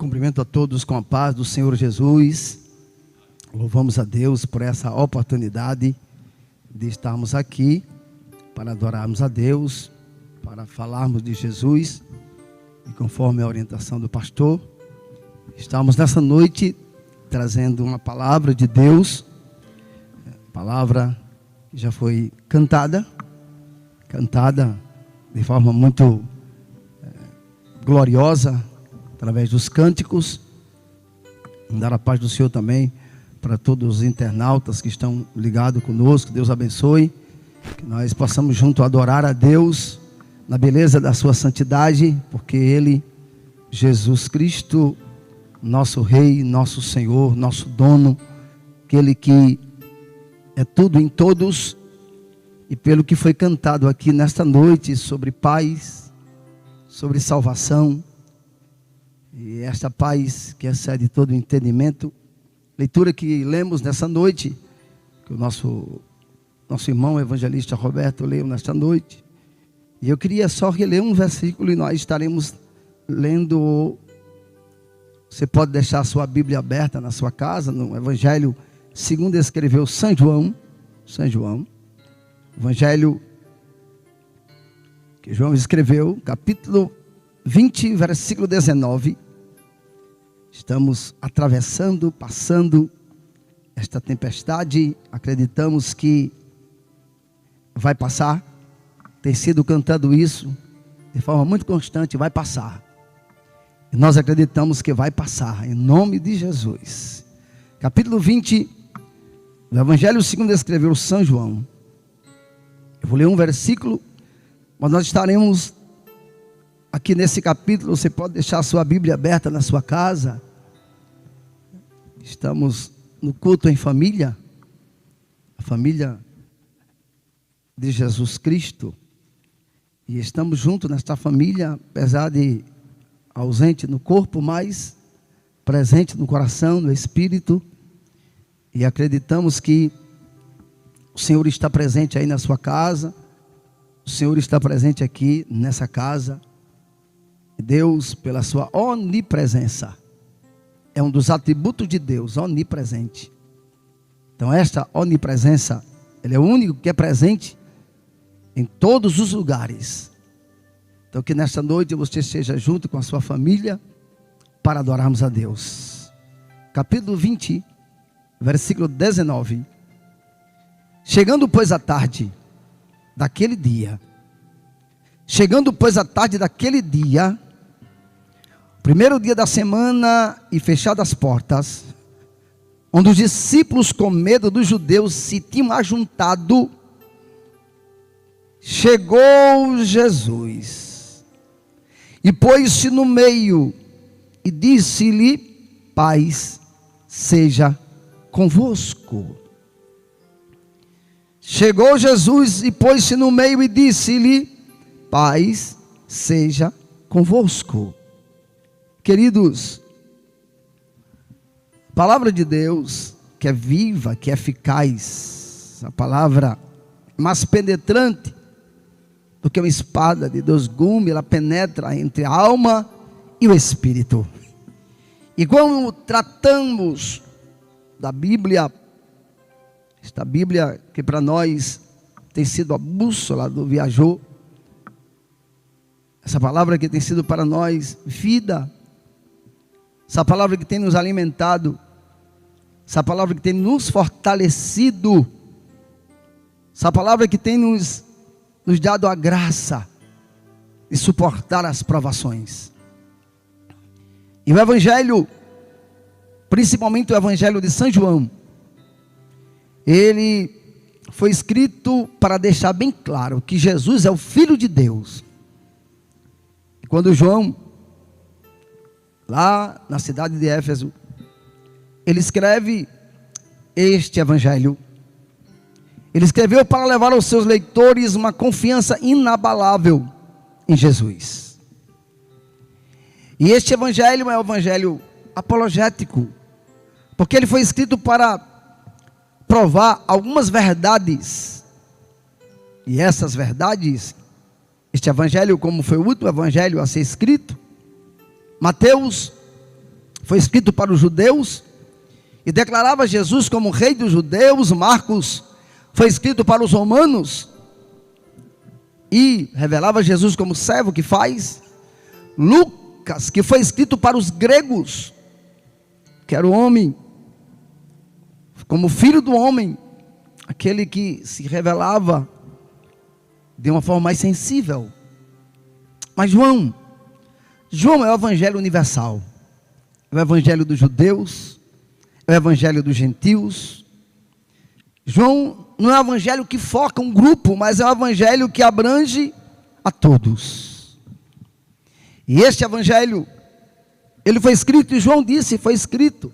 Cumprimento a todos com a paz do Senhor Jesus. Louvamos a Deus por essa oportunidade de estarmos aqui para adorarmos a Deus, para falarmos de Jesus. E conforme a orientação do pastor, estamos nessa noite trazendo uma palavra de Deus, palavra que já foi cantada de forma muito gloriosa, através dos cânticos. Dar a paz do Senhor também para todos os internautas que estão ligados conosco. Deus abençoe, que nós possamos junto adorar a Deus na beleza da sua santidade, porque Ele, Jesus Cristo, nosso Rei, nosso Senhor, nosso dono, aquele que é tudo em todos, e pelo que foi cantado aqui nesta noite sobre paz, sobre salvação, e esta paz que excede todo o entendimento, leitura que lemos nessa noite, que o nosso irmão evangelista Roberto leu nesta noite, e eu queria só reler um versículo e nós estaremos lendo. Você pode deixar a sua Bíblia aberta na sua casa, no Evangelho segundo escreveu São João, Evangelho que João escreveu, capítulo 20, versículo 19. Estamos atravessando, passando esta tempestade, acreditamos que vai passar, tem sido cantado isso de forma muito constante, vai passar. E nós acreditamos que vai passar, em nome de Jesus. Capítulo 20, do Evangelho segundo escreveu São João. Eu vou ler um versículo, mas nós estaremos aqui nesse capítulo. Você pode deixar a sua Bíblia aberta na sua casa. Estamos no culto em família, a família de Jesus Cristo. E estamos juntos nesta família, apesar de ausente no corpo, mas presente no coração, no espírito. E acreditamos que o Senhor está presente aí na sua casa, o Senhor está presente aqui nessa casa. Deus, pela sua onipresença, é um dos atributos de Deus, onipresente. Então esta onipresença, Ele é o único que é presente em todos os lugares. Então que nesta noite você esteja junto com a sua família para adorarmos a Deus. Capítulo 20, versículo 19. Chegando pois a tarde daquele dia, primeiro dia da semana, e fechadas as portas, onde os discípulos, com medo dos judeus, se tinham ajuntado, chegou Jesus e pôs-se no meio e disse-lhe: paz seja convosco. Chegou Jesus e pôs-se no meio e disse-lhe: paz seja convosco. Queridos, a palavra de Deus, que é viva, que é eficaz, a palavra mais penetrante do que uma espada de 2 gumes, ela penetra entre a alma e o espírito. E quando tratamos da Bíblia, esta Bíblia que para nós tem sido a bússola do viajor, essa palavra que tem sido para nós vida, essa palavra que tem nos alimentado, essa palavra que tem nos fortalecido, essa palavra que tem nos dado a graça de suportar as provações. E o Evangelho, principalmente o Evangelho de São João, ele foi escrito para deixar bem claro que Jesus é o Filho de Deus. E quando João, lá na cidade de Éfeso, ele escreve este Evangelho, ele escreveu para levar aos seus leitores uma confiança inabalável em Jesus. E este Evangelho é o Evangelho apologético, porque ele foi escrito para provar algumas verdades. E essas verdades, este Evangelho, como foi o último Evangelho a ser escrito, Mateus, foi escrito para os judeus e declarava Jesus como rei dos judeus. Marcos foi escrito para os romanos e revelava Jesus como servo que faz. Lucas, que foi escrito para os gregos, que era o homem, como filho do homem, aquele que se revelava de uma forma mais sensível. Mas João é o evangelho universal, é o evangelho dos judeus, é o evangelho dos gentios. João não é um evangelho que foca um grupo, mas é um evangelho que abrange a todos. E este evangelho, ele foi escrito, e João disse, foi escrito,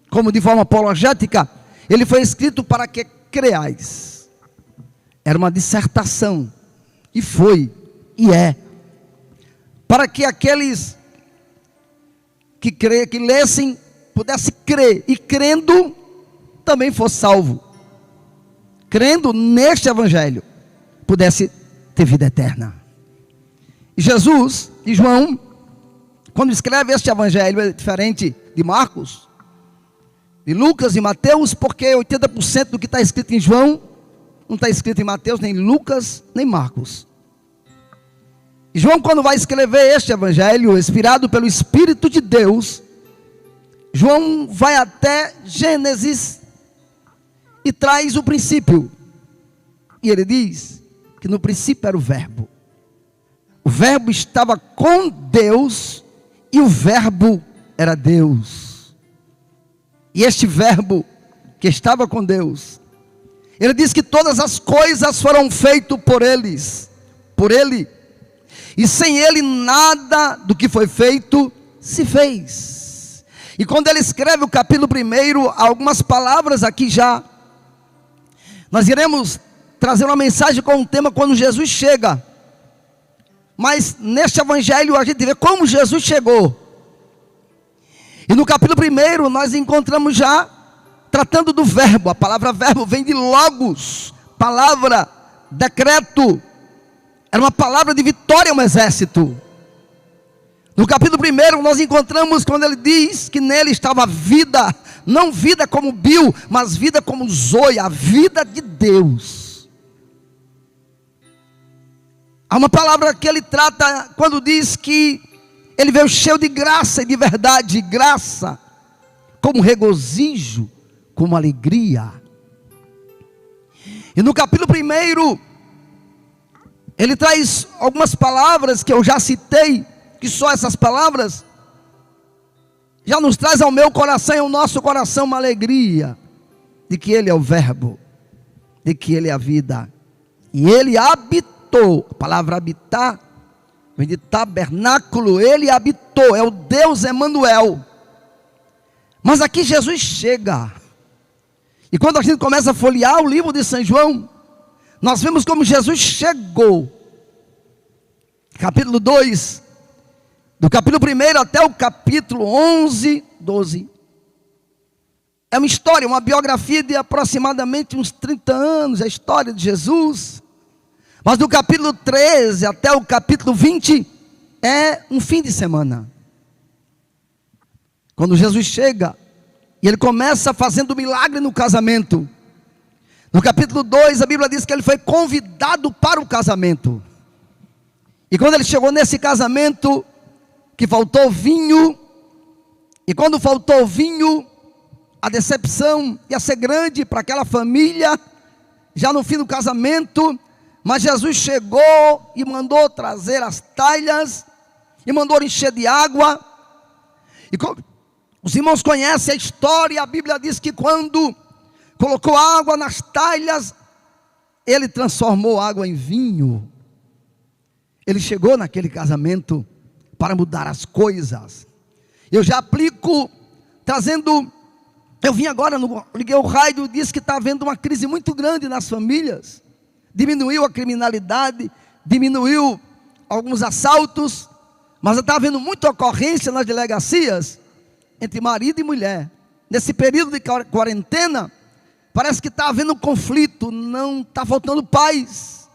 como de forma apologética, ele foi escrito para que creais. Era uma dissertação, e foi, e é, para que aqueles que lessem, pudessem crer, e crendo, também fosse salvo. Crendo neste evangelho, pudesse ter vida eterna. E Jesus e João, quando escreve este evangelho, é diferente de Marcos, de Lucas e Mateus, porque 80% do que está escrito em João, não está escrito em Mateus, nem Lucas, nem Marcos. E João, quando vai escrever este evangelho, inspirado pelo Espírito de Deus, João vai até Gênesis e traz o princípio. E ele diz que no princípio era o verbo. O verbo estava com Deus e o verbo era Deus. E este verbo que estava com Deus, ele diz que todas as coisas foram feitas por ele. E sem ele nada do que foi feito se fez. E quando ele escreve o capítulo 1, algumas palavras aqui já, nós iremos trazer uma mensagem com um tema quando Jesus chega. Mas neste evangelho a gente vê como Jesus chegou. E no capítulo 1 nós encontramos já tratando do verbo. A palavra verbo vem de logos, palavra, decreto. Era uma palavra de vitória a um exército. No capítulo 1 nós encontramos quando ele diz que nele estava vida, não vida como Bill, mas vida como Zoe, a vida de Deus. Há uma palavra que ele trata quando diz que ele veio cheio de graça e de verdade, graça como regozijo, como alegria. E no capítulo 1 ele traz algumas palavras que eu já citei, que só essas palavras já nos traz ao meu coração e ao nosso coração uma alegria de que ele é o verbo, de que ele é a vida. E ele habitou, a palavra habitar vem de tabernáculo, ele habitou, é o Deus Emanuel. Mas aqui Jesus chega, e quando a gente começa a folhear o livro de São João, nós vemos como Jesus chegou. Capítulo 2, do capítulo 1 até o capítulo 11, 12. É uma história, uma biografia de aproximadamente uns 30 anos, a história de Jesus. Mas do capítulo 13 até o capítulo 20, é um fim de semana. Quando Jesus chega, e ele começa fazendo milagre no casamento. No capítulo 2, a Bíblia diz que ele foi convidado para o casamento. E quando ele chegou nesse casamento, que faltou vinho, e quando faltou vinho, a decepção ia ser grande para aquela família, já no fim do casamento. Mas Jesus chegou e mandou trazer as talhas, e mandou encher de água. E os irmãos conhecem a história, a Bíblia diz que quando colocou água nas talhas, ele transformou água em vinho. Ele chegou naquele casamento para mudar as coisas. Eu já aplico, trazendo, eu vim agora, liguei o rádio, disse que está havendo uma crise muito grande nas famílias. Diminuiu a criminalidade, diminuiu alguns assaltos, mas está havendo muita ocorrência nas delegacias, entre marido e mulher. Nesse período de quarentena, parece que está havendo um conflito, não está faltando paz.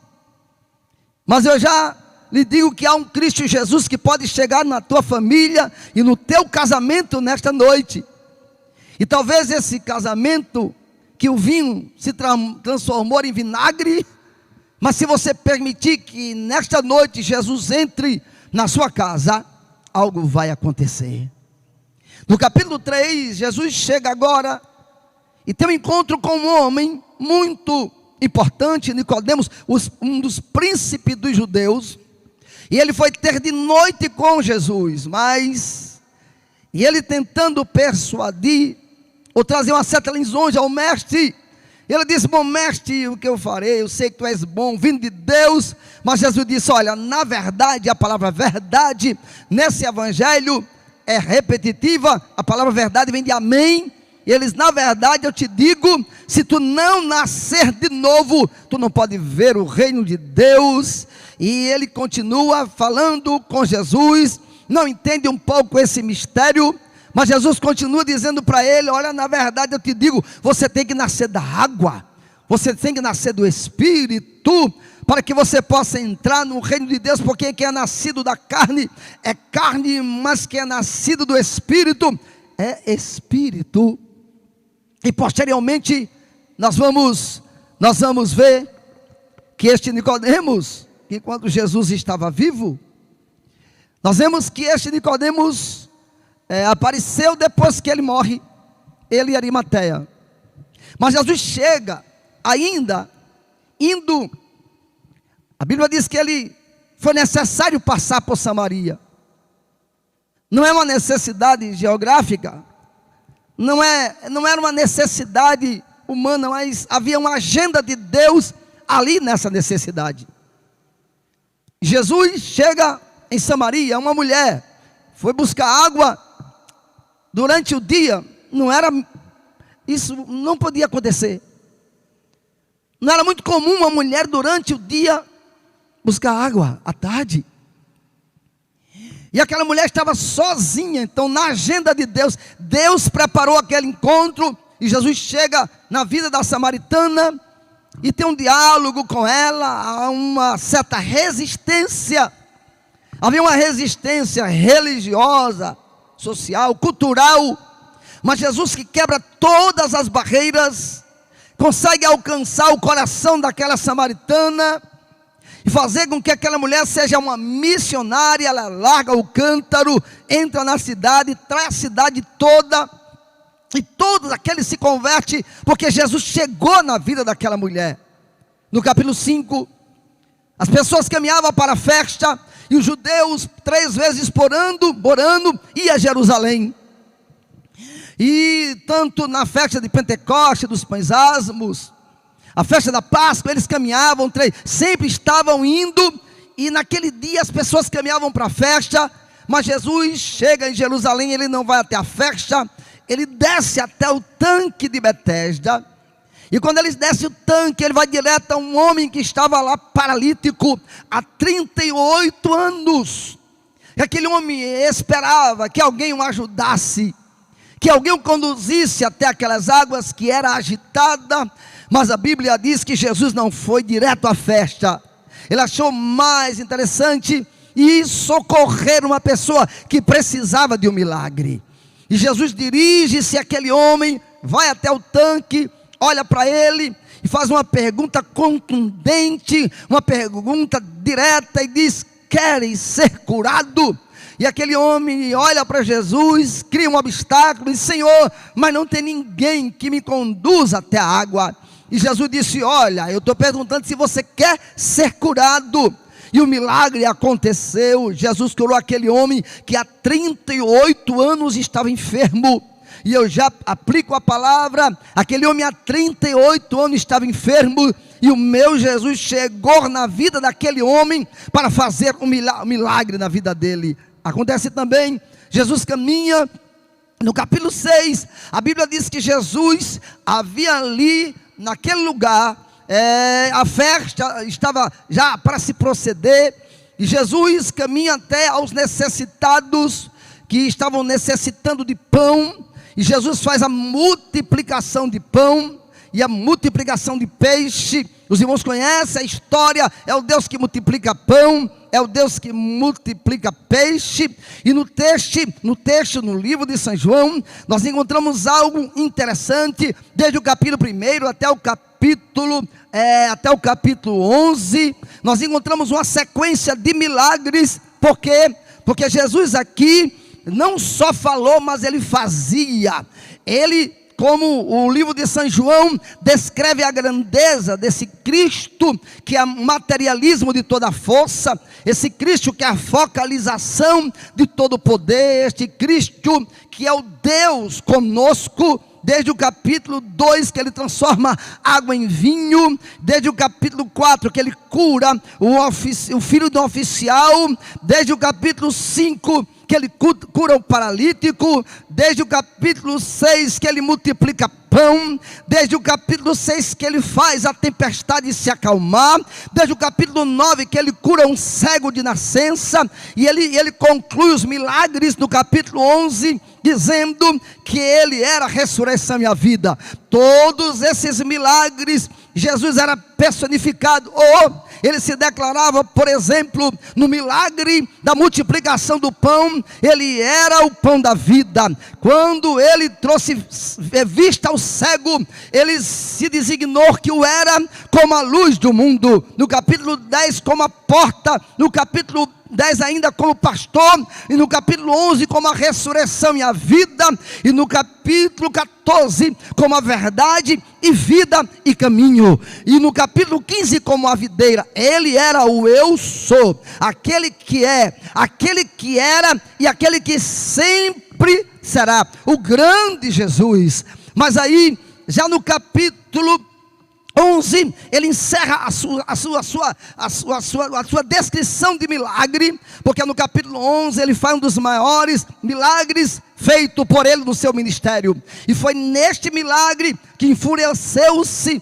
Mas eu já lhe digo que há um Cristo Jesus que pode chegar na tua família e no teu casamento nesta noite. E talvez esse casamento, que o vinho se transformou em vinagre, mas se você permitir que nesta noite Jesus entre na sua casa, algo vai acontecer. No capítulo 3, Jesus chega agora e tem um encontro com um homem muito importante, Nicodemos, um dos príncipes dos judeus. E ele foi ter de noite com Jesus, e ele tentando persuadir, ou trazer uma certa lisonja ao mestre, ele disse: bom mestre, o que eu farei? Eu sei que tu és bom, vindo de Deus. Mas Jesus disse: olha, na verdade, a palavra verdade, nesse evangelho, é repetitiva. A palavra verdade vem de amém. E eles: na verdade eu te digo, se tu não nascer de novo, tu não pode ver o reino de Deus. E ele continua falando com Jesus, não entende um pouco esse mistério, mas Jesus continua dizendo para ele: olha, na verdade eu te digo, você tem que nascer da água, você tem que nascer do Espírito, para que você possa entrar no reino de Deus, porque quem é nascido da carne é carne, mas quem é nascido do Espírito é Espírito. E posteriormente nós vamos ver que este Nicodemos, que enquanto Jesus estava vivo, nós vemos que este Nicodemos apareceu depois que ele morre, ele e Arimateia. Mas Jesus chega ainda indo, a Bíblia diz que ele foi necessário passar por Samaria. Não é uma necessidade geográfica, não era uma necessidade humana, mas havia uma agenda de Deus ali nessa necessidade. Jesus chega em Samaria, uma mulher foi buscar água durante o dia. Isso não podia acontecer. Não era muito comum uma mulher durante o dia buscar água à tarde. E aquela mulher estava sozinha. Então, na agenda de Deus, Deus preparou aquele encontro, e Jesus chega na vida da samaritana e tem um diálogo com ela. Há uma certa resistência, havia uma resistência religiosa, social, cultural, mas Jesus, que quebra todas as barreiras, consegue alcançar o coração daquela samaritana e fazer com que aquela mulher seja uma missionária. Ela larga o cântaro, entra na cidade, traz a cidade toda, e todos aqueles se convertem, porque Jesus chegou na vida daquela mulher. No capítulo 5, as pessoas caminhavam para a festa, e os judeus 3 vezes por ano ia a Jerusalém. E tanto na festa de Pentecostes, dos pães asmos, a festa da Páscoa, eles caminhavam, sempre estavam indo. E naquele dia as pessoas caminhavam para a festa, mas Jesus chega em Jerusalém. Ele não vai até a festa, ele desce até o tanque de Betesda. E quando ele desce o tanque, ele vai direto a um homem que estava lá paralítico há 38 anos. E aquele homem esperava que alguém o ajudasse, que alguém o conduzisse até aquelas águas que era agitada. Mas a Bíblia diz que Jesus não foi direto à festa. Ele achou mais interessante ir socorrer uma pessoa que precisava de um milagre. E Jesus dirige-se àquele homem, vai até o tanque, olha para ele e faz uma pergunta contundente, uma pergunta direta, e diz: queres ser curado? E aquele homem olha para Jesus, cria um obstáculo e diz: Senhor, mas não tem ninguém que me conduza até a água. E Jesus disse: olha, eu estou perguntando se você quer ser curado. E o milagre aconteceu. Jesus curou aquele homem que há 38 anos estava enfermo. E eu já aplico a palavra: aquele homem há 38 anos estava enfermo, e o meu Jesus chegou na vida daquele homem para fazer um milagre na vida dele. Acontece também, Jesus caminha, no capítulo 6, a Bíblia diz que Jesus havia ali, naquele lugar, a festa estava já para se proceder, e Jesus caminha até aos necessitados, que estavam necessitando de pão, e Jesus faz a multiplicação de pão, e a multiplicação de peixe. Os irmãos conhecem a história, é o Deus que multiplica pão, é o Deus que multiplica peixe. E no texto, no livro de São João, nós encontramos algo interessante, desde o capítulo 1 até o capítulo 11, nós encontramos uma sequência de milagres. Por quê? Porque Jesus aqui não só falou, mas ele fazia. Ele, como o livro de São João descreve a grandeza desse Cristo, que é o materialismo de toda a força, esse Cristo que é a focalização de todo o poder, este Cristo que é o Deus conosco, desde o capítulo 2, que ele transforma água em vinho, desde o capítulo 4, que ele cura o filho do oficial, desde o capítulo 5, que ele cura o paralítico, desde o capítulo 6, que ele multiplica pão, desde o capítulo 6, que ele faz a tempestade se acalmar, desde o capítulo 9, que ele cura um cego de nascença, e ele conclui os milagres no capítulo 11, dizendo que ele era a ressurreição e a vida. Todos esses milagres, Jesus era personificado, ou ele se declarava, por exemplo, no milagre da multiplicação do pão, ele era o pão da vida. Quando ele trouxe vista ao cego, ele se designou que o era como a luz do mundo. No capítulo 10, como a porta. No capítulo 10 ainda como pastor, e no capítulo 11 como a ressurreição e a vida, e no capítulo 14 como a verdade e vida e caminho, e no capítulo 15 como a videira. Ele era o eu sou, aquele que é, aquele que era e aquele que sempre será, o grande Jesus. Mas aí, já no capítulo 11, ele encerra a sua descrição de milagre, porque no capítulo 11 ele faz um dos maiores milagres feito por ele no seu ministério, e foi neste milagre que enfureceu-se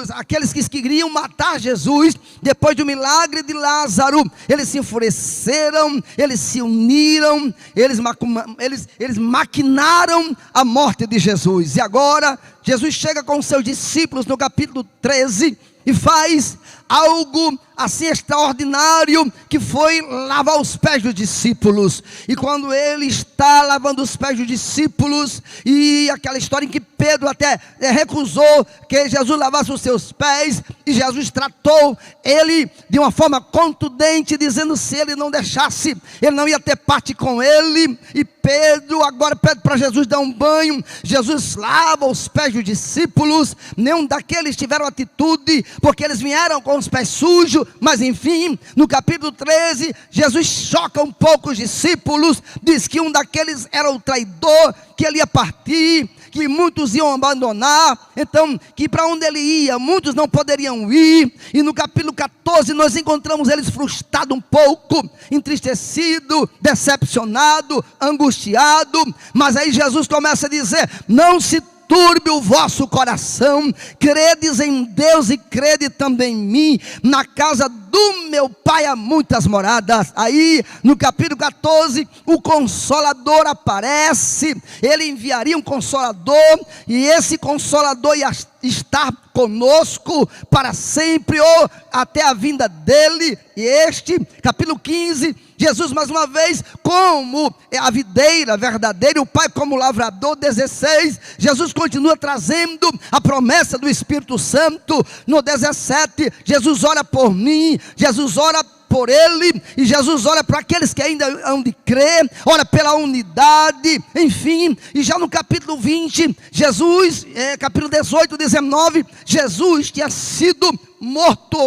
aqueles que queriam matar Jesus. Depois do milagre de Lázaro, eles se enfureceram, eles se uniram, eles maquinaram a morte de Jesus. E agora Jesus chega com os seus discípulos no capítulo 13 e faz algo assim extraordinário, que foi lavar os pés dos discípulos. E quando ele está lavando os pés dos discípulos, e aquela história em que Pedro até recusou que Jesus lavasse os seus pés, e Jesus tratou ele de uma forma contundente, dizendo se ele não deixasse, ele não ia ter parte com ele. E Pedro agora pede para Jesus dar um banho. Jesus lava os pés dos discípulos. Nenhum daqueles tiveram atitude, porque eles vieram com os pés sujos. Mas enfim, no capítulo 13, Jesus choca um pouco os discípulos, diz que um daqueles era o traidor, que ele ia partir, que muitos iam abandonar, então que para onde ele ia, muitos não poderiam ir. E no capítulo 14 nós encontramos eles frustrados um pouco, entristecido, decepcionado, angustiado. Mas aí Jesus começa a dizer: não se turbe o vosso coração, credes em Deus e crede também em mim. Na casa do meu Pai há muitas moradas. Aí no capítulo 14 o Consolador aparece. Ele enviaria um Consolador, e esse Consolador ia estar conosco para sempre, ou até a vinda dele. E este capítulo 15, Jesus mais uma vez como a videira verdadeira, o Pai como lavrador. 16, Jesus continua trazendo a promessa do Espírito Santo. No 17, Jesus ora por mim, Jesus ora por ele, e Jesus ora para aqueles que ainda hão de crer, ora pela unidade, enfim. E já no capítulo 20, Jesus, capítulo 18, 19, Jesus tinha sido morto,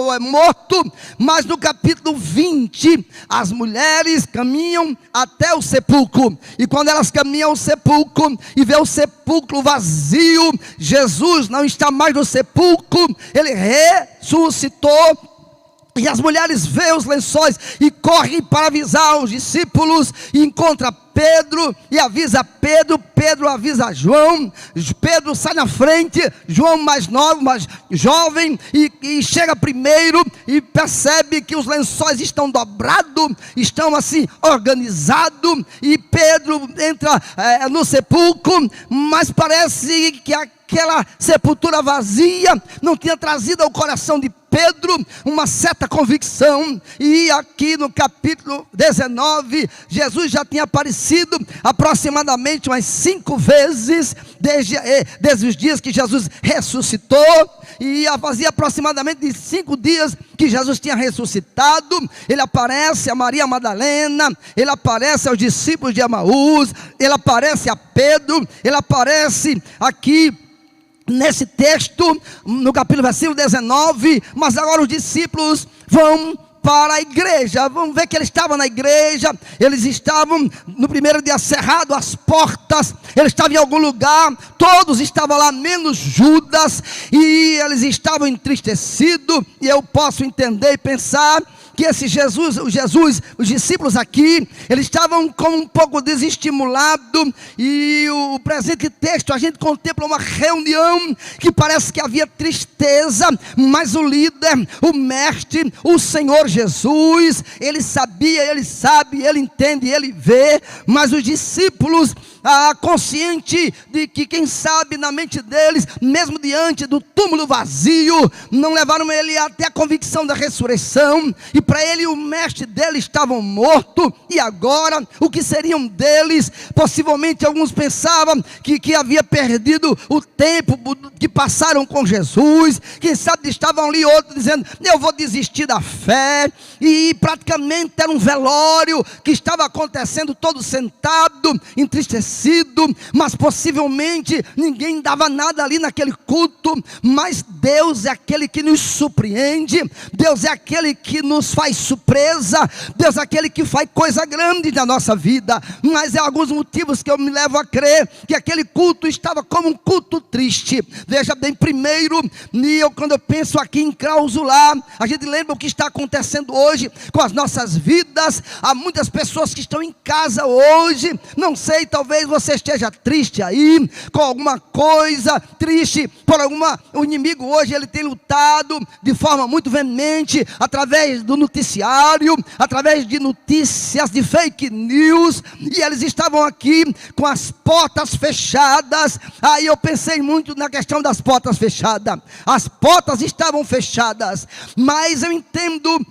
mas no capítulo 20, as mulheres caminham até o sepulcro, e quando elas caminham ao sepulcro, e vê o sepulcro vazio, Jesus não está mais no sepulcro, ele ressuscitou. E as mulheres veem os lençóis e correm para avisar os discípulos, e encontra Pedro e avisa Pedro. Pedro avisa João. Pedro sai na frente, João mais novo, mais jovem, e chega primeiro e percebe que os lençóis estão dobrados, estão assim organizados, e Pedro entra no sepulcro, mas parece que aquela sepultura vazia não tinha trazido ao coração de Pedro uma certa convicção. E aqui no capítulo 19, Jesus já tinha aparecido aproximadamente umas 5 vezes, desde os dias que Jesus ressuscitou. E fazia aproximadamente de 5 dias que Jesus tinha ressuscitado. Ele aparece a Maria Madalena, ele aparece aos discípulos de Emaús, ele aparece a Pedro, ele aparece aqui nesse texto, no capítulo versículo 19. Mas agora os discípulos vão para a igreja. Vamos ver que eles estavam na igreja. Eles estavam no primeiro dia cerrado as portas. Eles estavam em algum lugar. Todos estavam lá menos Judas. E eles estavam entristecidos. E eu posso entender e pensar que esse Jesus, os discípulos aqui, eles estavam como um pouco desestimulados. E o presente texto, a gente contempla uma reunião que parece que havia tristeza, mas o líder, o mestre, o Senhor Jesus, ele sabia, ele sabe, ele entende, ele vê. Mas os discípulos, consciente de que, quem sabe, na mente deles, mesmo diante do túmulo vazio, não levaram ele até a convicção da ressurreição. E para ele, o mestre dele estava morto. E agora, o que seriam deles? Possivelmente alguns pensavam que havia perdido o tempo que passaram com Jesus. Quem sabe estavam ali outros dizendo: eu vou desistir da fé. E praticamente era um velório que estava acontecendo, todo sentado, entristecido. Mas possivelmente ninguém dava nada ali naquele culto. Mas Deus é aquele que nos surpreende. Deus é aquele que nos faz surpresa. Deus é aquele que faz coisa grande na nossa vida. Mas há alguns motivos que eu me levo a crer que aquele culto estava como um culto triste. Veja bem, primeiro, quando eu penso aqui em clausular, a gente lembra o que está acontecendo hoje com as nossas vidas. Há muitas pessoas que estão em casa hoje. Não sei, talvez você esteja triste aí, com alguma coisa, triste por o inimigo hoje, ele tem lutado de forma muito veemente, através do noticiário, através de notícias de fake news. E eles estavam aqui com as portas fechadas. Aí eu pensei muito na questão das portas fechadas. As portas estavam fechadas, mas eu entendo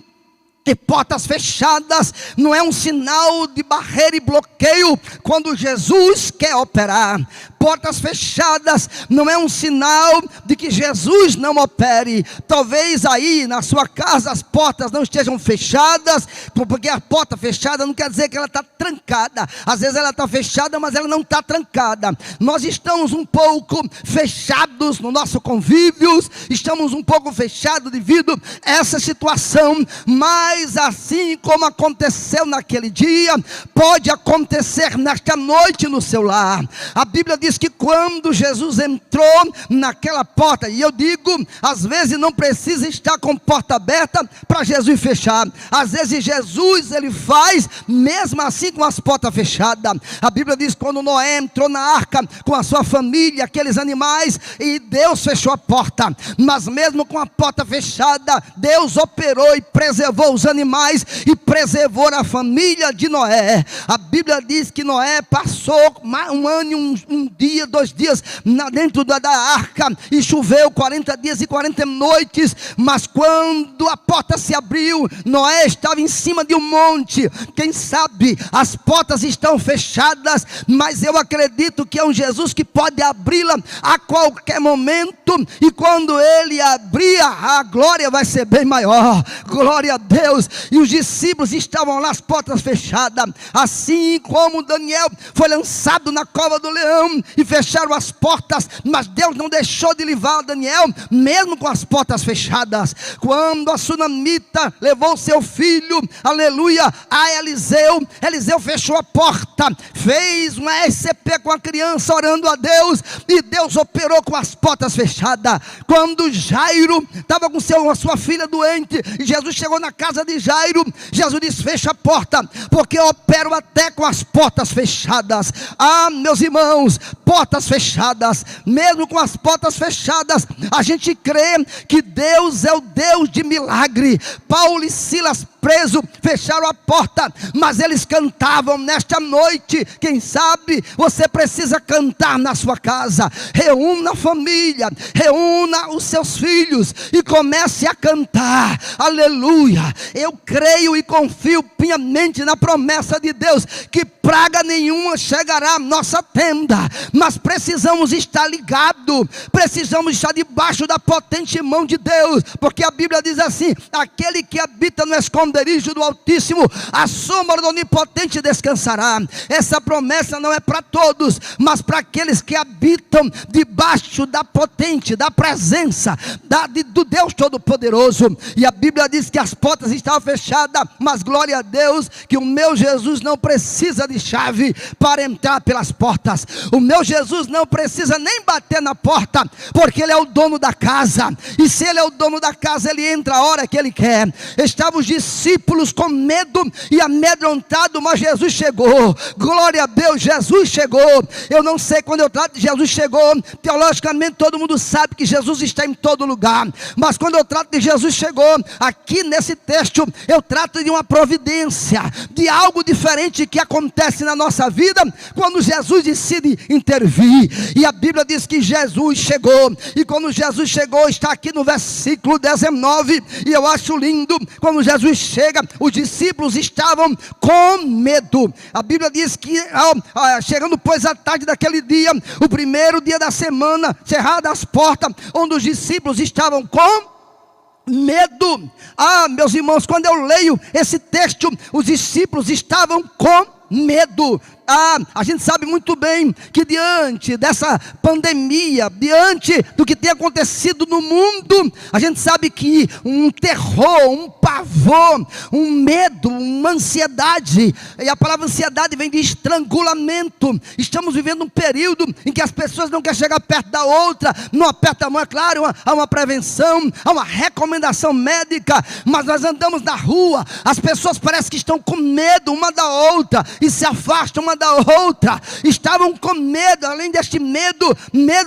que portas fechadas não é um sinal de barreira e bloqueio quando Jesus quer operar. Portas fechadas não é um sinal de que Jesus não opere. Talvez aí na sua casa as portas não estejam fechadas, porque a porta fechada não quer dizer que ela está trancada. Às vezes ela está fechada, mas ela não está trancada. Nós estamos um pouco fechados no nosso convívio, estamos um pouco fechados devido a essa situação. Mas assim como aconteceu naquele dia, pode acontecer nesta noite no seu lar. A Bíblia diz que quando Jesus entrou naquela porta, e eu digo, às vezes não precisa estar com porta aberta para Jesus fechar. Às vezes Jesus, ele faz mesmo assim com as portas fechadas. A Bíblia diz que quando Noé entrou na arca com a sua família, aqueles animais, e Deus fechou a porta. Mas mesmo com a porta fechada, Deus operou e preservou os animais e preservou a família de Noé. A Bíblia diz que Noé passou um ano e um dia, 2 dias dentro da arca, e choveu 40 dias e 40 noites. Mas quando a porta se abriu, Noé estava em cima de um monte. Quem sabe as portas estão fechadas, mas eu acredito que é um Jesus que pode abri-la a qualquer momento. E quando ele abrir, a glória vai ser bem maior. Glória a Deus. E os discípulos estavam lá, as portas fechadas, assim como Daniel foi lançado na cova do leão e fecharam as portas, mas Deus não deixou de livrar Daniel, mesmo com as portas fechadas. Quando a sunamita levou seu filho, aleluia, a Eliseu, Eliseu fechou a porta, fez uma SCP com a criança orando a Deus, e Deus operou com as portas fechadas. Quando Jairo estava com a sua filha doente, e Jesus chegou na casa de Jairo, Jesus disse: fecha a porta, porque eu opero até com as portas fechadas. Meus irmãos, portas fechadas, mesmo com as portas fechadas, a gente crê que Deus é o Deus de milagre. Paulo e Silas preso, fecharam a porta, mas eles cantavam nesta noite. Quem sabe você precisa cantar na sua casa. Reúna a família, reúna os seus filhos e comece a cantar. Aleluia. Eu creio e confio piamente na promessa de Deus que praga nenhuma chegará à nossa tenda, mas precisamos estar ligados, precisamos estar debaixo da potente mão de Deus, porque a Bíblia diz assim: aquele que habita no esconderijo do Altíssimo, a sombra do Onipotente descansará. Essa promessa não é para todos, mas para aqueles que habitam debaixo da potente, da presença do Deus Todo-Poderoso. E a Bíblia diz que as portas estavam fechadas, mas glória a Deus que o meu Jesus não precisa de chave para entrar pelas portas. O meu Jesus não precisa nem bater na porta, porque Ele é o dono da casa, e se Ele é o dono da casa, Ele entra a hora que Ele quer. Estavam os discípulos com medo e amedrontados, mas Jesus chegou. Glória a Deus, Jesus chegou. Eu não sei quando eu trato de Jesus chegou, teologicamente todo mundo sabe que Jesus está em todo lugar, mas quando eu trato de Jesus chegou, aqui nesse texto eu trato de uma providência, de algo diferente que acontece na nossa vida quando Jesus decide intervir. E a Bíblia diz que Jesus chegou, e quando Jesus chegou, está aqui no versículo 19, e eu acho lindo. Quando Jesus chega, os discípulos estavam com medo. A Bíblia diz que chegando pois à tarde daquele dia, o primeiro dia da semana, cerradas as portas, onde os discípulos estavam com medo. Meus irmãos, quando eu leio esse texto, os discípulos estavam com medo. A gente sabe muito bem que diante dessa pandemia, diante do que tem acontecido no mundo, a gente sabe que um terror, um pavor, um medo, uma ansiedade, e a palavra ansiedade vem de estrangulamento. Estamos vivendo um período em que as pessoas não querem chegar perto da outra, não aperta a mão. É claro, há uma prevenção, há uma recomendação médica, mas nós andamos na rua, as pessoas parecem que estão com medo uma da outra e se afastam uma da outra. Estavam com medo, além deste medo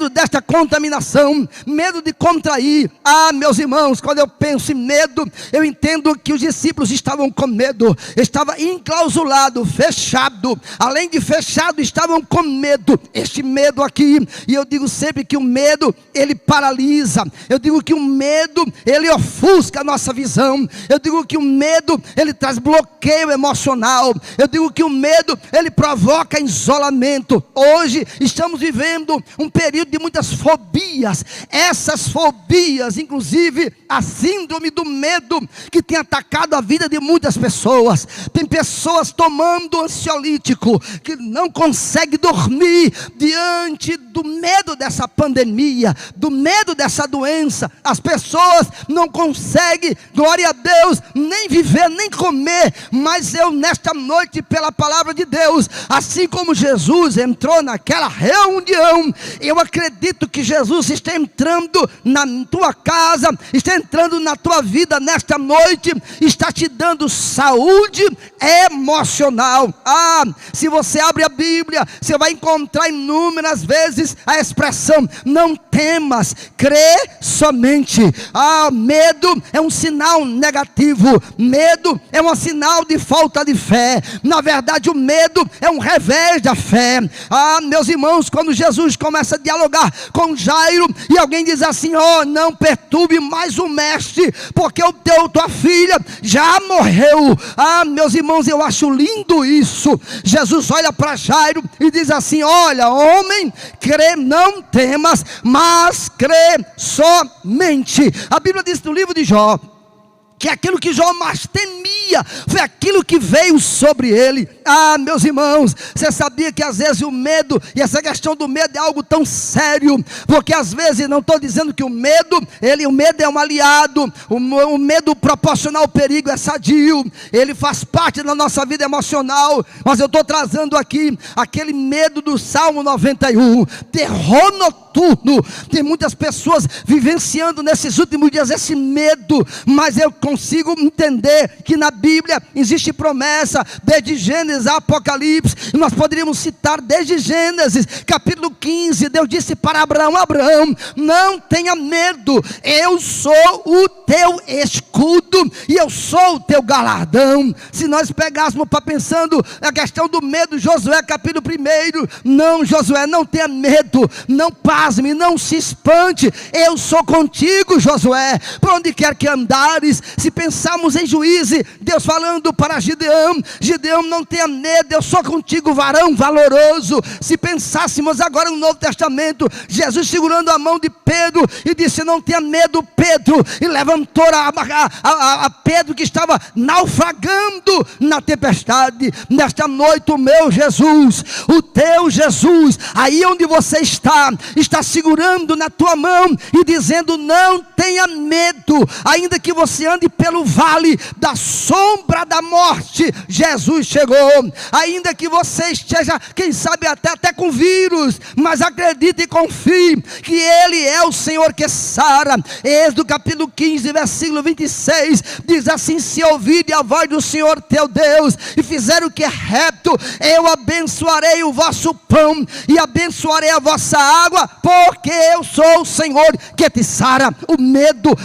desta contaminação, medo de contrair. Meus irmãos, quando eu penso em medo, eu entendo que os discípulos estavam com medo, estava enclausulado, fechado. Além de fechado, estavam com medo. Este medo aqui, e eu digo sempre que o medo, ele paralisa. Eu digo que o medo, ele ofusca a nossa visão. Eu digo que o medo, ele traz bloqueio emocional. Eu digo que o medo, ele provoca isolamento. Hoje estamos vivendo um período de muitas fobias. Essas fobias, inclusive a síndrome do medo, que tem atacado a vida de muitas pessoas. Tem pessoas tomando ansiolítico, que não conseguem dormir diante do medo dessa pandemia, do medo dessa doença. As pessoas não conseguem, glória a Deus, nem viver, nem comer. Mas eu nesta noite, pela palavra de Deus, assim como Jesus entrou naquela reunião, eu acredito que Jesus está entrando na tua casa, está entrando na tua vida nesta noite, está te dando saúde emocional. Se você abre a Bíblia, você vai encontrar inúmeras vezes a expressão: não temas, crê somente. Medo é um sinal negativo, medo é um sinal de falta de fé. Na verdade, o medo é um revés da fé. Meus irmãos, quando Jesus começa a dialogar com Jairo, e alguém diz assim: não perturbe mais o mestre, porque tua filha já morreu. Meus irmãos, eu acho lindo isso. Jesus olha para Jairo e diz assim: olha, homem, crê, não temas, mas crê somente. A Bíblia diz no livro de Jó que aquilo que Jó mais temia foi aquilo que veio sobre ele. Meus irmãos, você sabia que às vezes o medo, e essa questão do medo é algo tão sério, porque às vezes, não estou dizendo que o medo é um aliado, o medo proporcional ao perigo é sadio, ele faz parte da nossa vida emocional, mas eu estou trazendo aqui aquele medo do Salmo 91, terror noturno. Tem muitas pessoas vivenciando nesses últimos dias esse medo, mas eu consigo entender que na Bíblia existe promessa, desde Gênesis Gênesis a Apocalipse, nós poderíamos citar desde Gênesis, capítulo 15, Deus disse para Abraão: Abraão, não tenha medo, eu sou o teu escudo e eu sou o teu galardão. Se nós pegássemos para pensando a questão do medo, Josué capítulo 1, não, Josué, não tenha medo, não pasme, não se espante, eu sou contigo, Josué, por onde quer que andares. Se pensarmos em Juízes, Deus falando para Gideão: Gideão, não tenha medo, eu sou contigo, varão valoroso. Se pensássemos agora no Novo Testamento, Jesus segurando a mão de Pedro e disse: não tenha medo, Pedro, e levantou a Pedro que estava naufragando na tempestade. Nesta noite o meu Jesus, o teu Jesus, aí onde você está segurando na tua mão e dizendo: não tenha medo, ainda que você ande pelo vale da sombra da morte, Jesus chegou. Ainda que você esteja, quem sabe até com vírus, mas acredite e confie que Ele é o Senhor que sara. Êxodo capítulo 15, versículo 26, diz assim: se ouvirem a voz do Senhor teu Deus e fizer o que é reto, eu abençoarei o vosso pão e abençoarei a vossa água, porque eu sou o Senhor que te sara. O medo,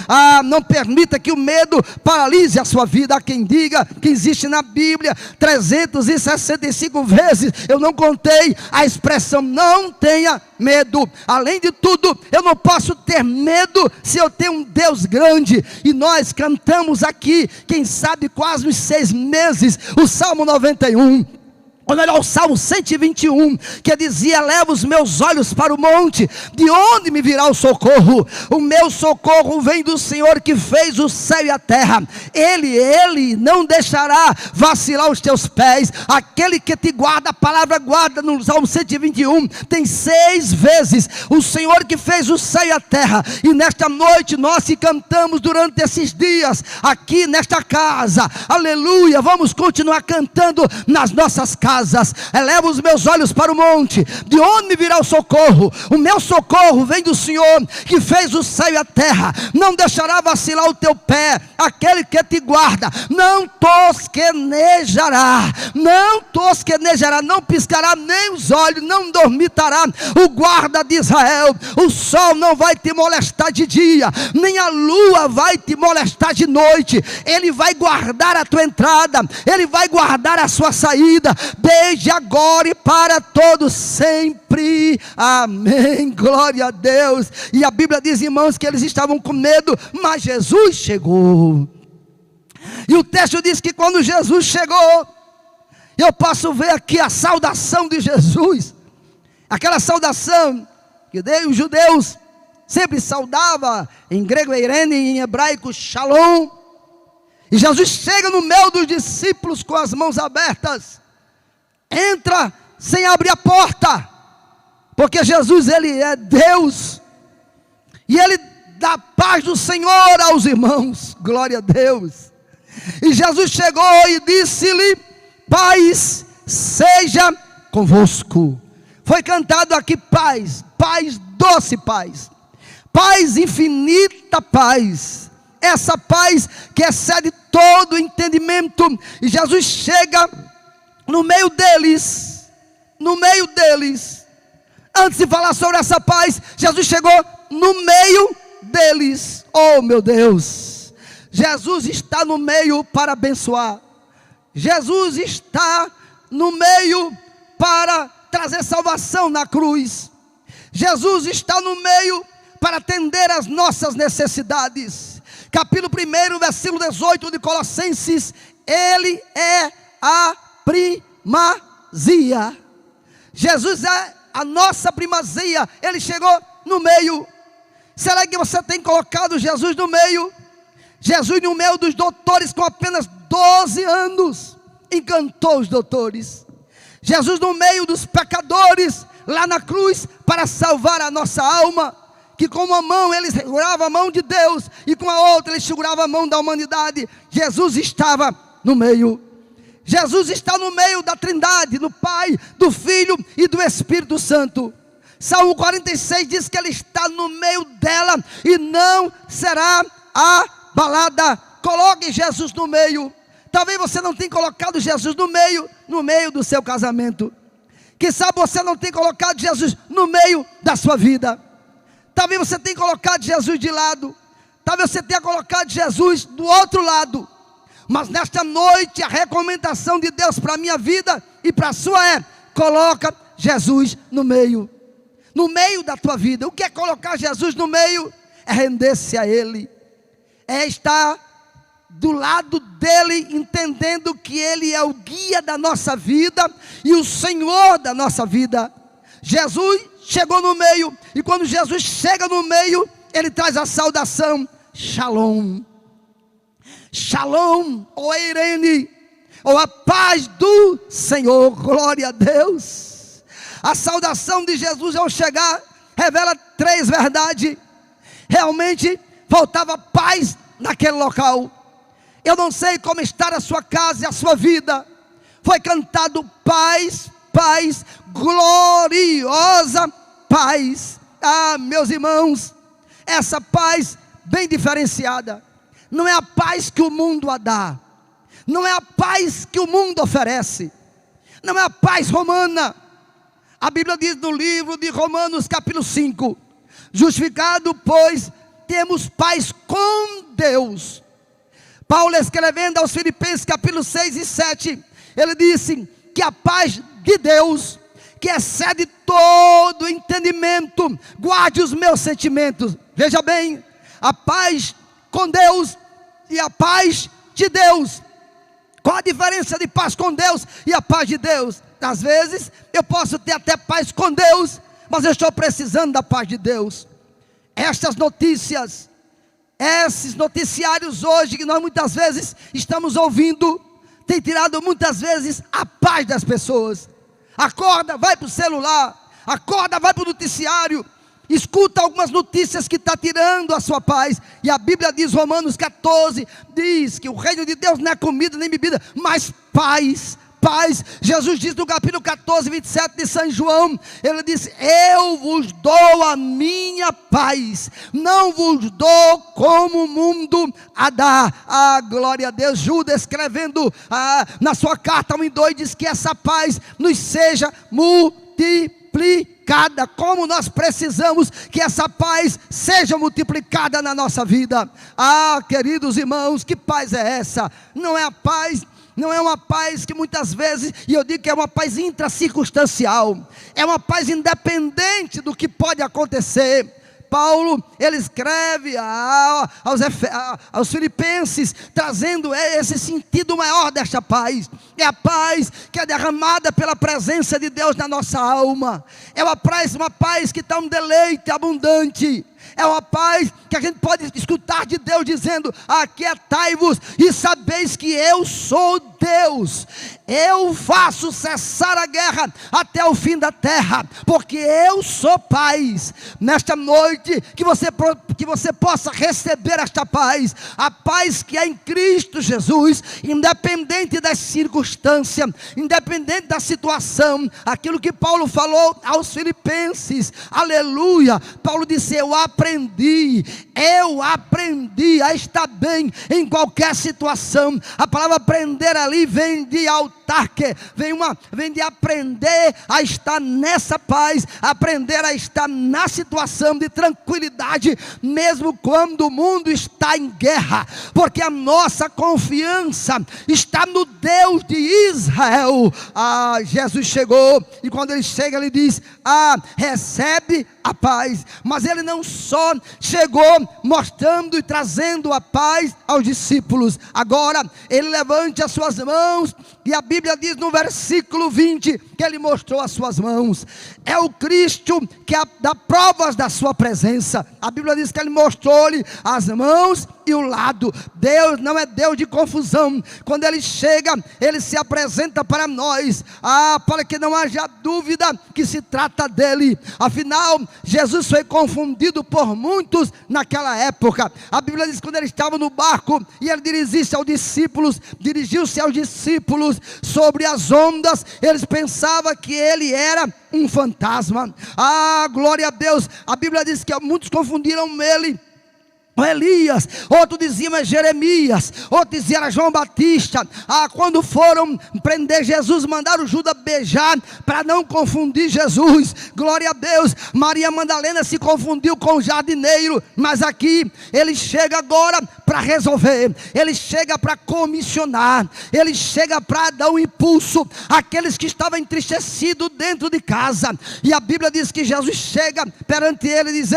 não permita que o medo paralise a sua vida. Há quem diga que existe na Bíblia 365 vezes, eu não contei, a expressão não tenha medo. Além de tudo, eu não posso ter medo se eu tenho um Deus grande. E nós cantamos aqui, quem sabe quase uns 6 meses, o Salmo 91, ou melhor, o Salmo 121, que dizia: leva os meus olhos para o monte, de onde me virá o socorro? O meu socorro vem do Senhor que fez o céu e a terra. Ele não deixará vacilar os teus pés. Aquele que te guarda, a palavra guarda no Salmo 121 tem 6 vezes: o Senhor que fez o céu e a terra. E nesta noite nós que cantamos durante esses dias aqui nesta casa, aleluia, vamos continuar cantando nas nossas casas. Eleva os meus olhos para o monte, de onde me virá o socorro? O meu socorro vem do Senhor que fez o céu e a terra. Não deixará vacilar o teu pé. Aquele que te guarda não tosquenejará, não piscará nem os olhos, não dormitará o guarda de Israel. O sol não vai te molestar de dia, nem a lua vai te molestar de noite. Ele vai guardar a tua entrada, Ele vai guardar a sua saída, desde agora e para todos sempre. Amém, glória a Deus. E a Bíblia diz, irmãos, que eles estavam com medo, mas Jesus chegou. E o texto diz que quando Jesus chegou, eu posso ver aqui a saudação de Jesus, aquela saudação que os judeus sempre saudavam, em grego eirene e em hebraico shalom. E Jesus chega no meio dos discípulos com as mãos abertas, entra sem abrir a porta, porque Jesus, Ele é Deus, e Ele dá a paz do Senhor aos irmãos, glória a Deus. E Jesus chegou e disse-lhe: paz seja convosco. Foi cantado aqui paz, paz, doce paz, paz, infinita paz, essa paz que excede todo entendimento. E Jesus chega no meio deles, antes de falar sobre essa paz, Jesus chegou no meio deles. Oh meu Deus, Jesus está no meio para abençoar, Jesus está no meio para trazer salvação na cruz, Jesus está no meio para atender as nossas necessidades. Capítulo 1, versículo 18 de Colossenses: Ele é a primazia. Jesus é a nossa primazia. Ele chegou no meio. Será que você tem colocado Jesus no meio? Jesus no meio dos doutores com apenas 12 anos, encantou os doutores. Jesus no meio dos pecadores, lá na cruz, para salvar a nossa alma, que com uma mão ele segurava a mão de Deus, e com a outra ele segurava a mão da humanidade. Jesus estava no meio. Jesus está no meio da Trindade, do Pai, do Filho e do Espírito Santo. Salmo 46 diz que Ele está no meio dela e não será abalada. Coloque Jesus no meio. Talvez você não tenha colocado Jesus no meio no meio do seu casamento. Quem sabe você não tem colocado Jesus no meio da sua vida. Talvez você tenha colocado Jesus de lado. Talvez você tenha colocado Jesus do outro lado. Mas nesta noite a recomendação de Deus para a minha vida e para a sua é: coloca Jesus no meio da tua vida. O que é colocar Jesus no meio? É render-se a Ele, é estar do lado dEle, entendendo que Ele é o guia da nossa vida e o Senhor da nossa vida. Jesus chegou no meio, e quando Jesus chega no meio, Ele traz a saudação: Shalom. Shalom, ou Eirene, ou a paz do Senhor. Glória a Deus. A saudação de Jesus ao chegar revela 3 verdades. Realmente faltava paz naquele local. Eu não sei como está a sua casa e a sua vida. Foi cantado paz, paz, gloriosa paz. Ah, meus irmãos, essa paz bem diferenciada. Não é a paz que o mundo a dá. Não é a paz que o mundo oferece. Não é a paz romana. A Bíblia diz no livro de Romanos capítulo 5: justificado, pois, temos paz com Deus. Paulo, escrevendo aos Filipenses capítulo 6 e 7, ele disse que a paz de Deus, que excede todo entendimento, guarde os meus sentimentos. Veja bem, a paz com Deus e a paz de Deus. Qual a diferença de paz com Deus e a paz de Deus? Às vezes eu posso ter até paz com Deus, mas eu estou precisando da paz de Deus. Estas notícias, esses noticiários hoje que nós muitas vezes estamos ouvindo, tem tirado muitas vezes a paz das pessoas. Acorda, vai para o celular, acorda, vai para o noticiário, escuta algumas notícias que está tirando a sua paz. E a Bíblia diz, Romanos 14, diz que o reino de Deus não é comida nem bebida, mas paz. Paz. Jesus diz no capítulo 14, 27 de São João, ele disse: eu vos dou a minha paz, não vos dou como o mundo a dá. Ah, glória a Deus. Judas, escrevendo na sua carta 1:2, diz que essa paz nos seja multiplicada. Como nós precisamos que essa paz seja multiplicada na nossa vida. Ah, queridos irmãos, que paz é essa? Não é a paz, não é uma paz que muitas vezes, e eu digo que é uma paz intracircunstancial, é uma paz independente do que pode acontecer. Paulo, ele escreve aos Filipenses, trazendo esse sentido maior desta paz. É a paz que é derramada pela presença de Deus na nossa alma. É uma paz que está um deleite abundante. É uma paz que a gente pode escutar de Deus dizendo: aquietai-vos e sabeis que eu sou Deus, eu faço cessar a guerra até o fim da terra, porque eu sou paz. Nesta noite, que você possa receber esta paz, a paz que é em Cristo Jesus, independente das circunstâncias, independente da situação. Aquilo que Paulo falou aos Filipenses, aleluia. Paulo disse: eu aprendi a estar bem em qualquer situação. A palavra aprender ali vem de autarque, vem de aprender a estar nessa paz, aprender a estar na situação de tranquilidade, mesmo quando o mundo está em guerra, porque a nossa confiança está no Deus de Israel. Jesus chegou, e quando ele chega, ele diz: recebe a paz. Mas ele não só chegou mostrando e trazendo a paz aos discípulos, agora ele levanta as suas mãos, e a Bíblia diz no versículo 20, que ele mostrou as suas mãos. É o Cristo que dá provas da sua presença. A Bíblia diz que ele mostrou-lhe as mãos e o lado. Deus não é Deus de confusão. Quando ele chega, ele se apresenta para nós, para que não haja dúvida que se trata dele. Afinal, Jesus foi confundido por muitos naquela época. A Bíblia diz que quando ele estava no barco e ele dirigiu-se aos discípulos sobre as ondas, eles pensavam que ele era um fantasma. Glória a Deus. A Bíblia diz que muitos confundiram ele Elias, outro dizia é Jeremias, outro dizia era João Batista. Quando foram prender Jesus, mandaram Judas beijar para não confundir Jesus. Glória a Deus. Maria Madalena se confundiu com o jardineiro, mas aqui ele chega agora para resolver, ele chega para comissionar, ele chega para dar um impulso àqueles que estavam entristecidos dentro de casa. E a Bíblia diz que Jesus chega perante ele e diz: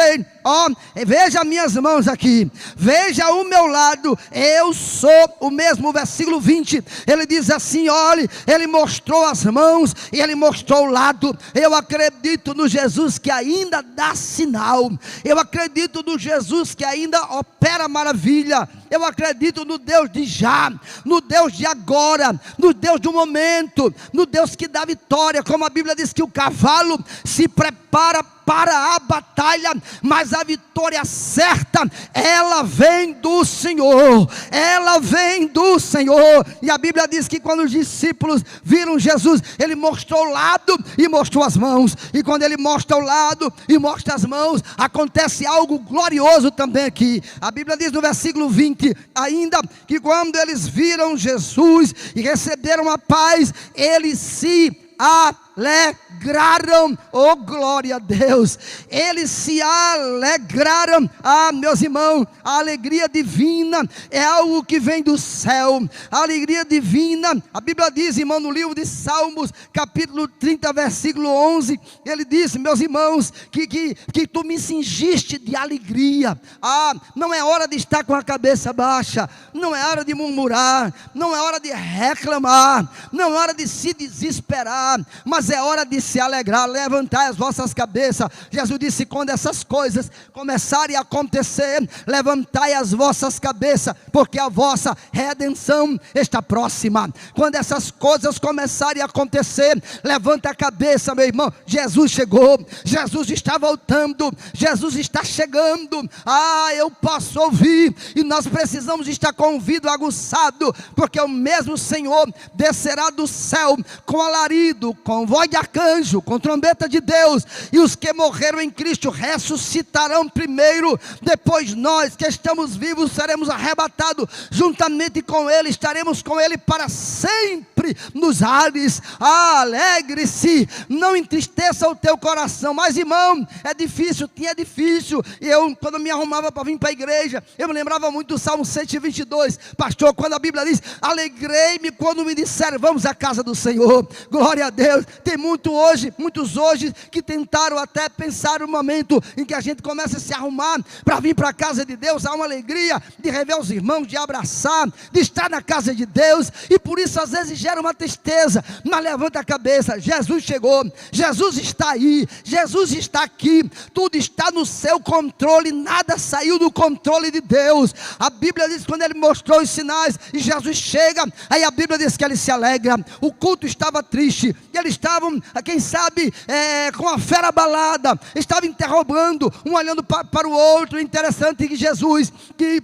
veja minhas mãos aqui, veja o meu lado, eu sou o mesmo. Versículo 20, ele diz assim: olhe, ele mostrou as mãos e ele mostrou o lado. Eu acredito no Jesus que ainda dá sinal, eu acredito no Jesus que ainda opera maravilha, eu acredito no Deus de já, no Deus de agora, no Deus do momento, no Deus que dá vitória. Como a Bíblia diz que o cavalo se prepara para a batalha, mas a vitória certa, ela vem do Senhor, ela vem do Senhor. E a Bíblia diz que quando os discípulos viram Jesus, ele mostrou o lado e mostrou as mãos. E quando ele mostra o lado e mostra as mãos, acontece algo glorioso também aqui. A Bíblia diz no versículo 20, ainda que quando eles viram Jesus e receberam a paz, eles se alegraram. Oh, glória a Deus, eles se alegraram. Meus irmãos, a alegria divina é algo que vem do céu. A alegria divina, a Bíblia diz, irmão, no livro de Salmos, capítulo 30, versículo 11, ele diz: meus irmãos, que tu me cingiste de alegria. Não é hora de estar com a cabeça baixa, não é hora de murmurar, não é hora de reclamar, não é hora de se desesperar, mas é hora de se alegrar. Levantai as vossas cabeças. Jesus disse: quando essas coisas começarem a acontecer, levantai as vossas cabeças, porque a vossa redenção está próxima. Quando essas coisas começarem a acontecer, levanta a cabeça, meu irmão. Jesus chegou, Jesus está voltando, Jesus está chegando. Eu posso ouvir, e nós precisamos estar com o ouvido aguçado, porque o mesmo Senhor descerá do céu com alarido, com voz de arcanjo, com trombeta de Deus, e os que morreram em Cristo ressuscitarão primeiro. Depois nós que estamos vivos seremos arrebatados juntamente com Ele, estaremos com Ele para sempre nos ares. Alegre-se, não entristeça o teu coração. Mas irmão, é difícil, tinha difícil. E eu, quando me arrumava para vir para a igreja, eu me lembrava muito do Salmo 122, pastor, quando a Bíblia diz: alegrei-me quando me disseram, vamos à casa do Senhor. Glória a Deus. Tem muitos hoje que tentaram até pensar o momento em que a gente começa a se arrumar para vir para a casa de Deus. Há uma alegria de rever os irmãos, de abraçar, de estar na casa de Deus, e por isso às vezes gera uma tristeza. Mas levanta a cabeça, Jesus chegou, Jesus está aí, Jesus está aqui, tudo está no seu controle, nada saiu do controle de Deus. A Bíblia diz que quando ele mostrou os sinais e Jesus chega, aí a Bíblia diz que ele se alegra. O culto estava triste, eles estavam, quem sabe, com a fera abalada, estavam interrogando, um olhando para o outro. Interessante que Jesus, que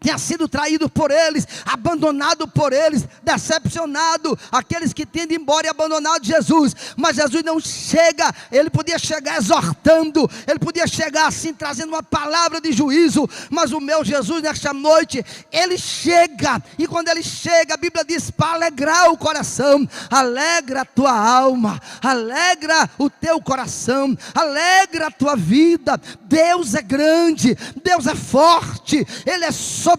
tinha sido traído por eles, abandonado por eles, decepcionado, aqueles que tinham ido embora e abandonado Jesus. Mas Jesus não chega, ele podia chegar exortando, ele podia chegar assim, trazendo uma palavra de juízo. Mas o meu Jesus nesta noite, ele chega, e quando ele chega, a Bíblia diz para alegrar o coração. Alegra a tua alma, alegra o teu coração, alegra a tua vida. Deus é grande, Deus é forte, Ele é soberano.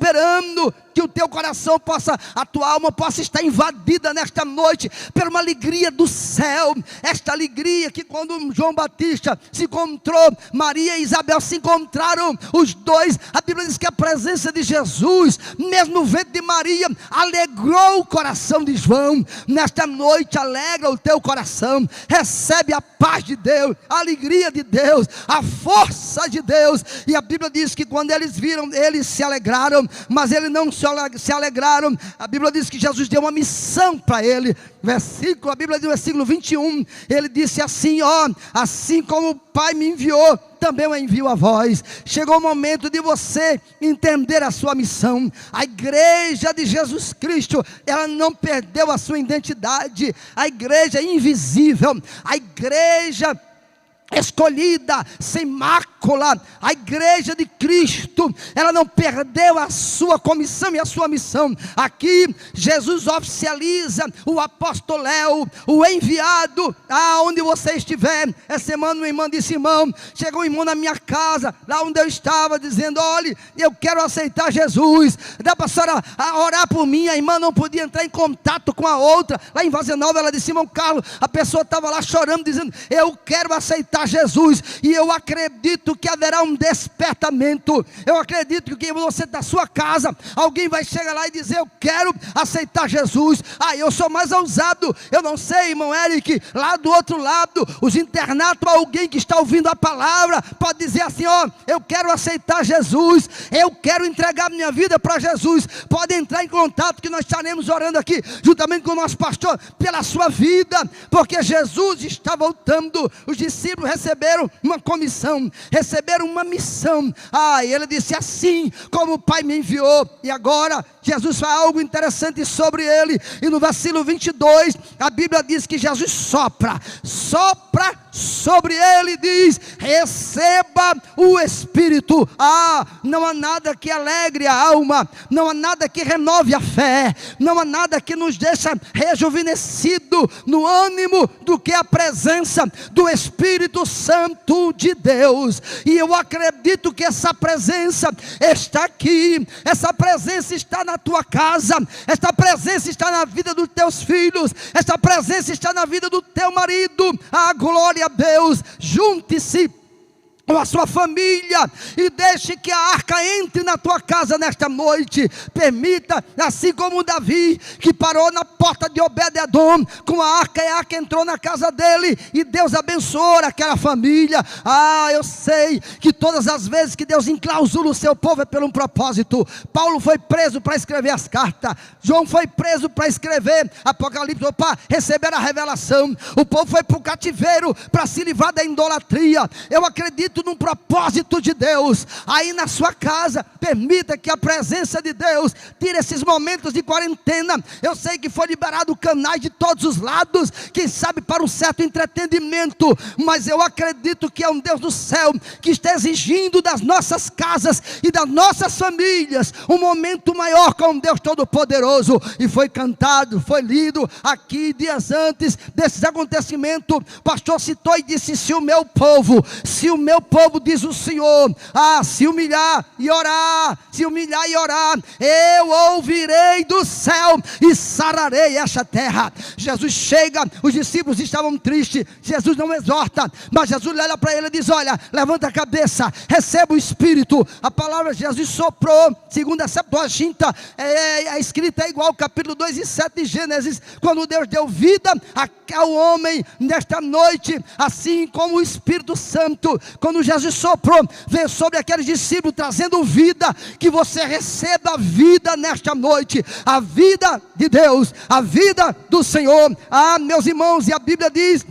Que o teu coração possa, a tua alma possa estar invadida nesta noite por uma alegria do céu. Esta alegria que quando João Batista se encontrou, Maria e Isabel se encontraram, os dois, a Bíblia diz que a presença de Jesus, mesmo no ventre de Maria, alegrou o coração de João. Nesta noite alegra o teu coração, recebe a paz de Deus, a alegria de Deus, a força de Deus. E a Bíblia diz que quando eles viram, eles se alegraram, mas eles não se alegraram. A Bíblia diz que Jesus deu uma missão para ele. A Bíblia diz no versículo 21, ele disse assim: assim como o Pai me enviou, também eu envio a vós. Chegou o momento de você entender a sua missão. A igreja de Jesus Cristo, ela não perdeu a sua identidade. A igreja é invisível, a igreja escolhida, sem mácula, a igreja de Cristo, ela não perdeu a sua comissão e a sua missão. Aqui Jesus oficializa o apóstolo Léo, o enviado, aonde você estiver. Essa semana uma irmã disse: irmão, chegou um irmão na minha casa, lá onde eu estava, dizendo: olha, eu quero aceitar Jesus, dá para a senhora orar por mim? A irmã não podia entrar em contato com a outra, lá em Vazia Nova. Ela disse: irmão Carlos, a pessoa estava lá chorando, dizendo: eu quero aceitar Jesus. E eu acredito que haverá um despertamento. Eu acredito que você da sua casa, alguém vai chegar lá e dizer: eu quero aceitar Jesus. Eu sou mais ousado. Eu não sei, irmão Eric, lá do outro lado, os internatos, alguém que está ouvindo a palavra, pode dizer assim: ó, eu quero aceitar Jesus, eu quero entregar minha vida para Jesus. Pode entrar em contato, que nós estaremos orando aqui, juntamente com o nosso pastor, pela sua vida, porque Jesus está voltando. Os discípulos receberam uma comissão, receberam uma missão. Ele disse: assim como o Pai me enviou. E agora Jesus faz algo interessante sobre ele, e no versículo 22, a Bíblia diz que Jesus sopra sobre ele, diz: receba o Espírito. Não há nada que alegre a alma, não há nada que renove a fé, não há nada que nos deixa rejuvenescido no ânimo do que a presença do Espírito Santo de Deus. E eu acredito que essa presença está aqui, essa presença está na tua casa, esta presença está na vida dos teus filhos, esta presença está na vida do teu marido. Glória a Deus. Junte-se com a sua família e deixe que a arca entre na tua casa nesta noite. Permita, assim como Davi, que parou na porta de Obed-edom com a arca, e a arca entrou na casa dele, e Deus abençoou aquela família. Eu sei que todas as vezes que Deus enclausula o seu povo é por um propósito. Paulo foi preso para escrever as cartas, João foi preso para escrever Apocalipse, para receber a revelação. O povo foi para o cativeiro para se livrar da idolatria. Eu acredito num propósito de Deus. Aí na sua casa, permita que a presença de Deus tire esses momentos de quarentena. Eu sei que foi liberado canais de todos os lados, quem sabe para um certo entretenimento, mas eu acredito que é um Deus do céu que está exigindo das nossas casas e das nossas famílias um momento maior com Deus Todo-Poderoso. E foi cantado, foi lido aqui dias antes desses acontecimentos. O pastor citou e disse: se o meu povo, diz o Senhor, se humilhar e orar, eu ouvirei do céu e sararei esta terra. Jesus chega, os discípulos estavam tristes, Jesus não exorta, mas Jesus olha para ele e diz: olha, levanta a cabeça, receba o Espírito. A palavra de Jesus soprou, segundo a Septuaginta, a escrita é igual, capítulo 2 e 7 de Gênesis, quando Deus deu vida ao homem nesta noite, assim como o Espírito Santo, quando Jesus soprou, veio sobre aqueles discípulos trazendo vida. Que você receba a vida nesta noite, a vida de Deus, a vida do Senhor. Meus irmãos, e a Bíblia diz: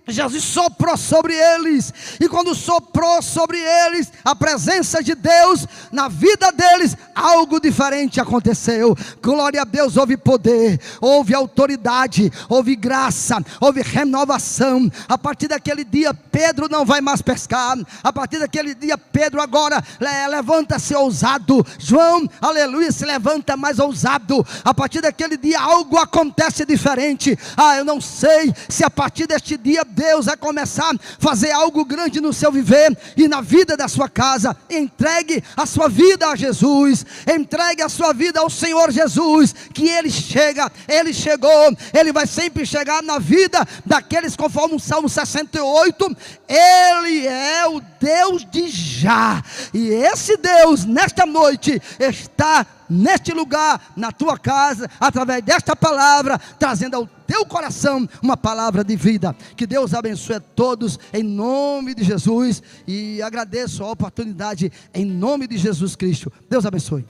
Jesus soprou sobre eles, e quando soprou sobre eles a presença de Deus na vida deles, algo diferente aconteceu. Glória a Deus. Houve poder, houve autoridade, houve graça, houve renovação. A partir daquele dia, Pedro não vai mais pescar. A partir daquele dia, Pedro agora levanta-se ousado. João, aleluia, se levanta mais ousado. A partir daquele dia, algo acontece diferente. Eu não sei se a partir deste dia Deus vai começar a fazer algo grande no seu viver e na vida da sua casa. Entregue a sua vida a Jesus, entregue a sua vida ao Senhor Jesus, que Ele chega, Ele chegou, Ele vai sempre chegar na vida daqueles, conforme o Salmo 68, Ele é o Deus de já, e esse Deus nesta noite está neste lugar, na tua casa, através desta palavra, trazendo ao teu coração uma palavra de vida. Que Deus abençoe a todos em nome de Jesus, e agradeço a oportunidade em nome de Jesus Cristo. Deus abençoe.